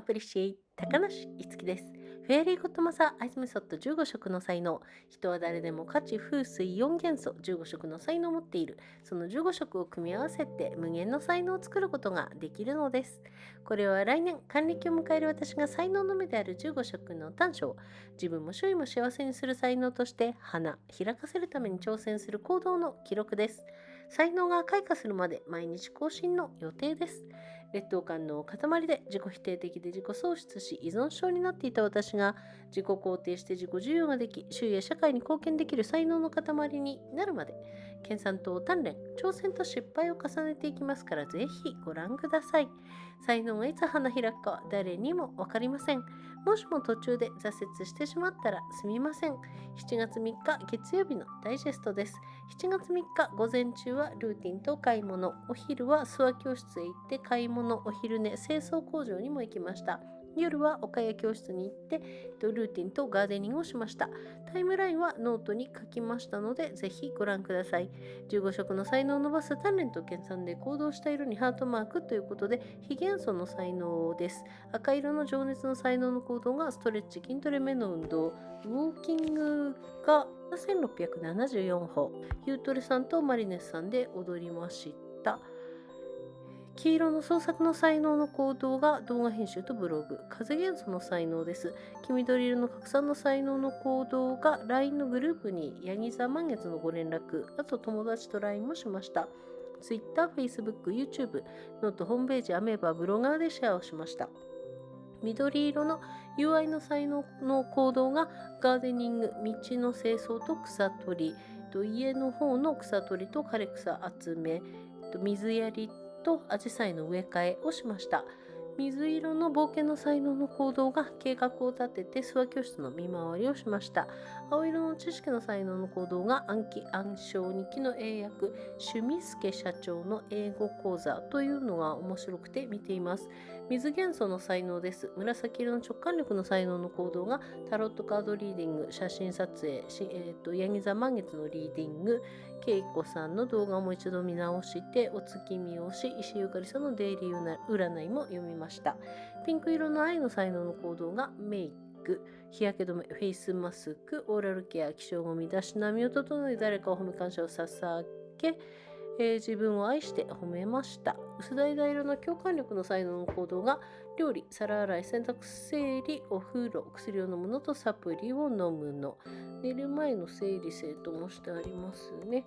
プリシエイト高梨いつきです。フェアリーゴッドマザーアイズメソッド15色の才能。人は誰でも火地風水4元素15色の才能を持っている。その15色を組み合わせて無限の才能を作ることができるのです。これは来年還暦を迎える私が才能の目である15色の短所を自分も周囲も幸せにする才能として花開かせるために挑戦する行動の記録です。才能が開花するまで毎日更新の予定です。劣等感の塊で自己否定的で自己喪失し依存症になっていた私が、自己肯定して自己受容ができ、周囲や社会に貢献できる才能の塊になるまで、研鑽と鍛錬、挑戦と失敗を重ねていきますから、ぜひご覧ください。才能がいつ花開くかは誰にも分かりません。もしも途中で挫折してしまったらすみません。7月3日月曜日のダイジェストです。7月3日午前中はルーティンと買い物、お昼は諏訪教室へ行って買い物、お昼寝、清掃工場にも行きました。夜は岡谷教室に行ってルーティンとガーデニングをしました。タイムラインはノートに書きましたので、ぜひご覧ください。15色の才能を伸ばす鍛錬と研鑽で行動した色にハートマークということで、火元素の才能です。赤色の情熱の才能の行動がストレッチ、筋トレ、目の運動、ウォーキングが1674歩、ゆうとりさんとマリネスさんで踊りました。黄色の創作の才能の行動が動画編集とブログ、風元素の才能です。黄緑色の拡散の才能の行動が LINE のグループにヤギ座満月のご連絡、あと友達と LINE もしました。Twitter、Facebook、YouTube、ノート、ホームページ、アメーバ、ブロガーでシェアをしました。緑色の UI の才能の行動がガーデニング、道の清掃と草取り、家の方の草取りと枯れ草集め、水やりとアジサイの植え替えをしました。水色の冒険の才能の行動が計画を立てて諏訪教室の見回りをしました。青色の知識の才能の行動が暗記暗唱日記の英訳、趣味助社長の英語講座というのが面白くて見ています。水元素の才能です。紫色の直感力の才能の行動がタロットカードリーディング、写真撮影、ヤギ座満月のリーディング、けいこさんの動画をもう一度見直してお月見をし、石井ゆかりさんのデイリー占いも読みました。ピンク色の愛の才能の行動がメイク、日焼け止め、フェイスマスク、オーラルケア、気象ゴミ、身だしなみを整え、誰かを褒め感謝を捧げ、自分を愛して褒めました。薄橙色の共感力の才能の行動が料理、皿洗い、洗濯、整理、お風呂、薬を飲むのとサプリを飲むの。寝る前の整理整頓もしてありますね。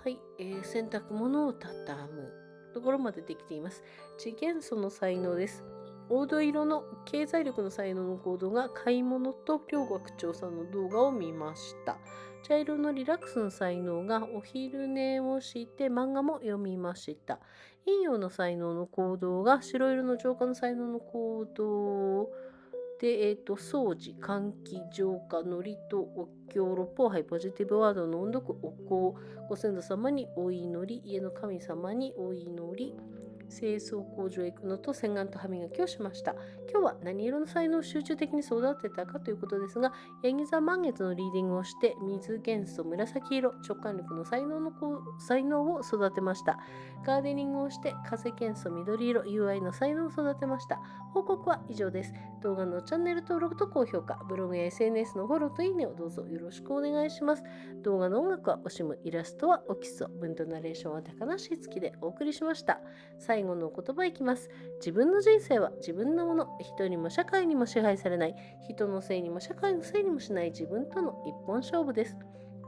はい、洗濯物を畳むところまでできています。次元素の才能です。黄土色の経済力の才能の行動が買い物と両学長さんの動画を見ました。茶色のリラックスの才能がお昼寝をして漫画も読みました。陰陽の才能の行動が白色の浄化の才能の行動で、掃除、換気、浄化、のりとお経、六方杯、ポジティブワードの音読、お香、ご先祖様にお祈り、家の神様にお祈り、清掃工場へ行くのと洗顔と歯磨きをしました。今日は何色の才能を集中的に育てたかということですが、ヤギ座満月のリーディングをして水元素紫色、直感力の才能を育てました。ガーデニングをして風元素緑色、UI の才能を育てました。報告は以上です。動画のチャンネル登録と高評価、ブログや SNS のフォローといいねをどうぞよろしくお願いします。動画の音楽はオシム、イラストはオキソ、文とナレーションは高梨月でお送りしました。最後の言葉いきます。自分の人生は自分のもの。人にも社会にも支配されない。人のせいにも社会のせいにもしない自分との一本勝負です。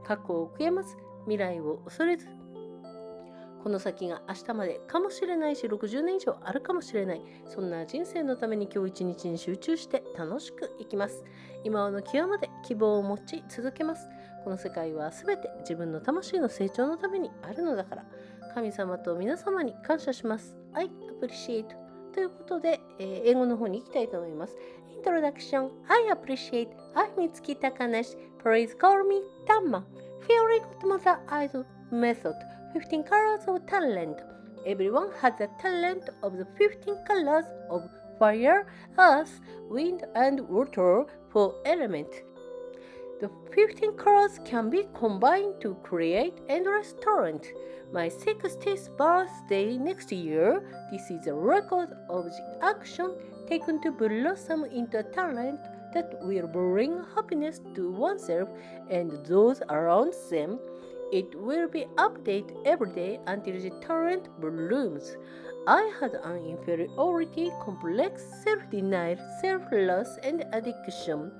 過去を悔やまず、未来を恐れず。この先が明日までかもしれないし、60年以上あるかもしれない。そんな人生のために今日一日に集中して楽しく生きます。今の際まで希望を持ち続けます。この世界はすべて自分の魂の成長のためにあるのだから。神様と皆様に感謝します。I appreciate ということで、英語の方に行きたいと思います。Introduction I appreciate I'm Mitsuki Takanashi Please call me Tamma Fairy Godmother Idol Method 15 colors of talent Everyone has the talent of the 15 colors of fire, earth, wind and water for element The 15 colors can be combined to create endless talent. My 60th birthday next year. This is a record of the action taken to blossom into a talent that will bring happiness to oneself and those around them. It will be updated every day until the talent blooms. I had an inferiority complex, self-denial, self-loss, and addiction.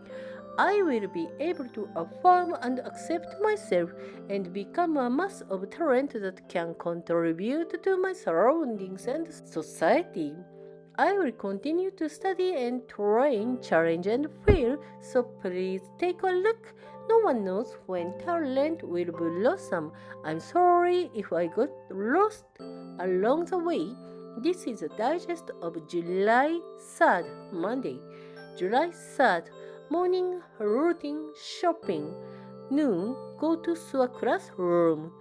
I will be able to affirm and accept myself and become a mass of talent that can contribute to my surroundings and society. I will continue to study and train, challenge and fail, so please take a look. No one knows when talent will blossom. I'm sorry if I got lost along the way. This is a digest of July 3rd, Monday. July 3rd, morning routine shopping. Noon, go to Sua classroom.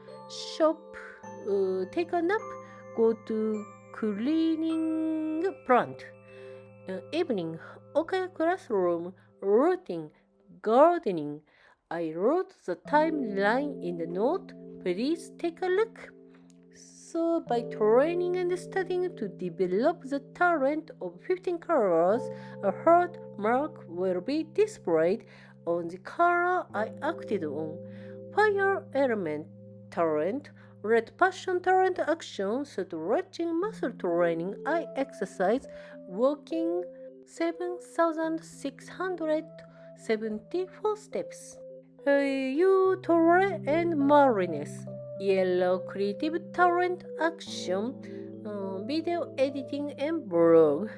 Shop, take a nap, go to cleaning plant. Evening, Okaya classroom, routine, gardening. I wrote the timeline in the note. Please take a look. So, by training and studying to develop the talent of 15 colors, a heart mark will be displayed on the color I acted on. Fire element talent, red passion talent action, stretching muscle training. I exercise walking 7,674 steps. You Torre and Marinus. Yellow creative talent action, video editing and blog.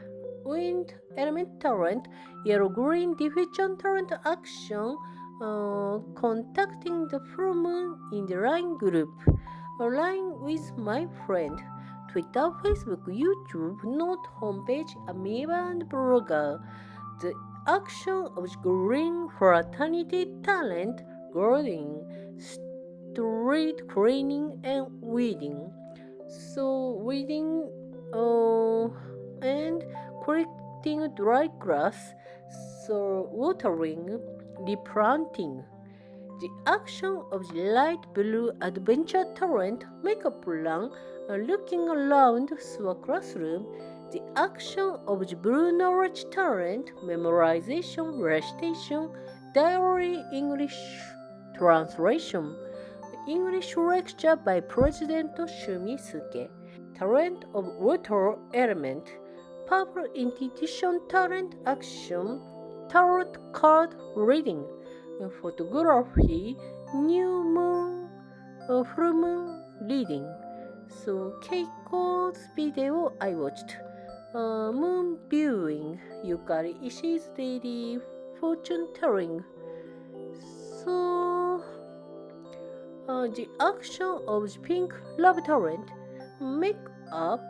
Wind element talent, yellow green diffusion talent action, contacting the full moon in the line group. Line with my friend. Twitter, Facebook, YouTube, note, homepage, amoeba and blogger. The action of green fraternity talent, gardening, street cleaning and weeding. So weeding and collecting dry grass, so watering, replanting. The action of the light blue adventure talent, make a plan, looking around through a classroom. The action of the blue knowledge talent, memorization, recitation, diary, English translation. English lecture by President Shumisuke. Talent of water element. Purple institution talent action. Tarot card reading. Photography. New moon. Full moon reading. So Keiko's video I watched. Moon viewing. Yukari Ishii's daily fortune telling. So the action of the pink love talent, make-up,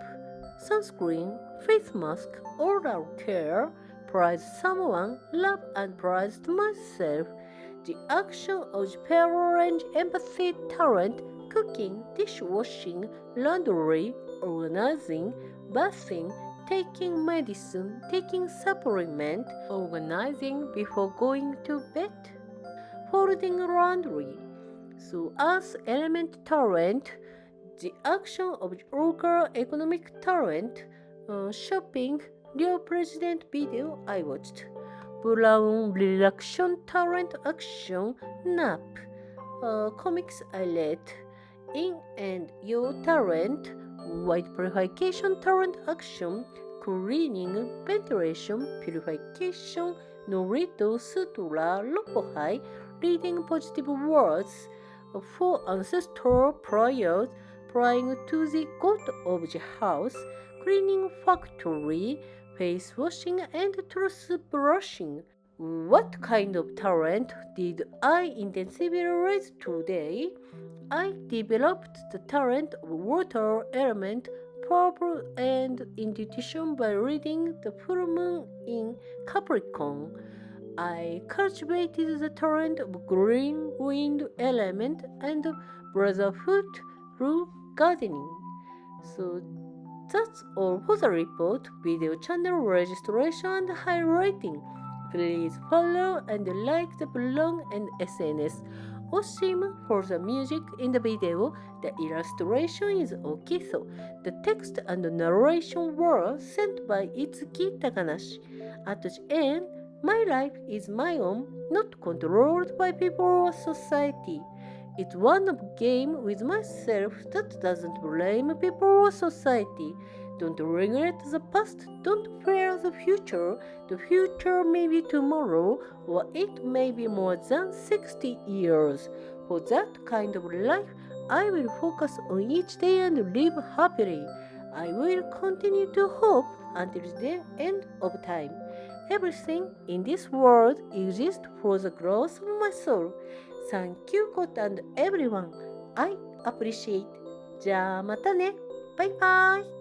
sunscreen, face mask, oral care, prize someone, love and prize myself. The action of the pale orange empathy talent, cooking, dishwashing, laundry, organizing, bathing, taking medicine, taking supplement, organizing before going to bed, folding laundry. So, as element talent, the action of the local economic talent, shopping, real president video I watched, brown relaxation talent action, nap, comics I read, in and your talent, white purification talent action, cleaning, ventilation, purification, Norito, Sutura, Lopohai, reading positive words, for ancestral prayers, praying to the god of the house, cleaning factory, face washing and toothbrushing. What kind of talent did I intensively raise today? I developed the talent of water element, purple and intuition by reading the full moon in Capricorn. I cultivated the talent of green wind element and brotherhood through gardening. So that's all for the report, video channel registration and highlighting. Please follow and like the blog and SNS. awesome for the music in the video. The illustration is okay, so the text and narration were sent by Itsuki Takanashi. At the end, my life is my own, not controlled by people or society. It's one of game with myself that doesn't blame people or society. Don't regret the past, don't fear the future. The future may be tomorrow, or it may be more than 60 years. For that kind of life, I will focus on each day and live happily. I will continue to hope until the end of time. Everything in this world exists for the growth of my soul. Thank you, God and everyone. I appreciate. じゃあまたね。バイバイ。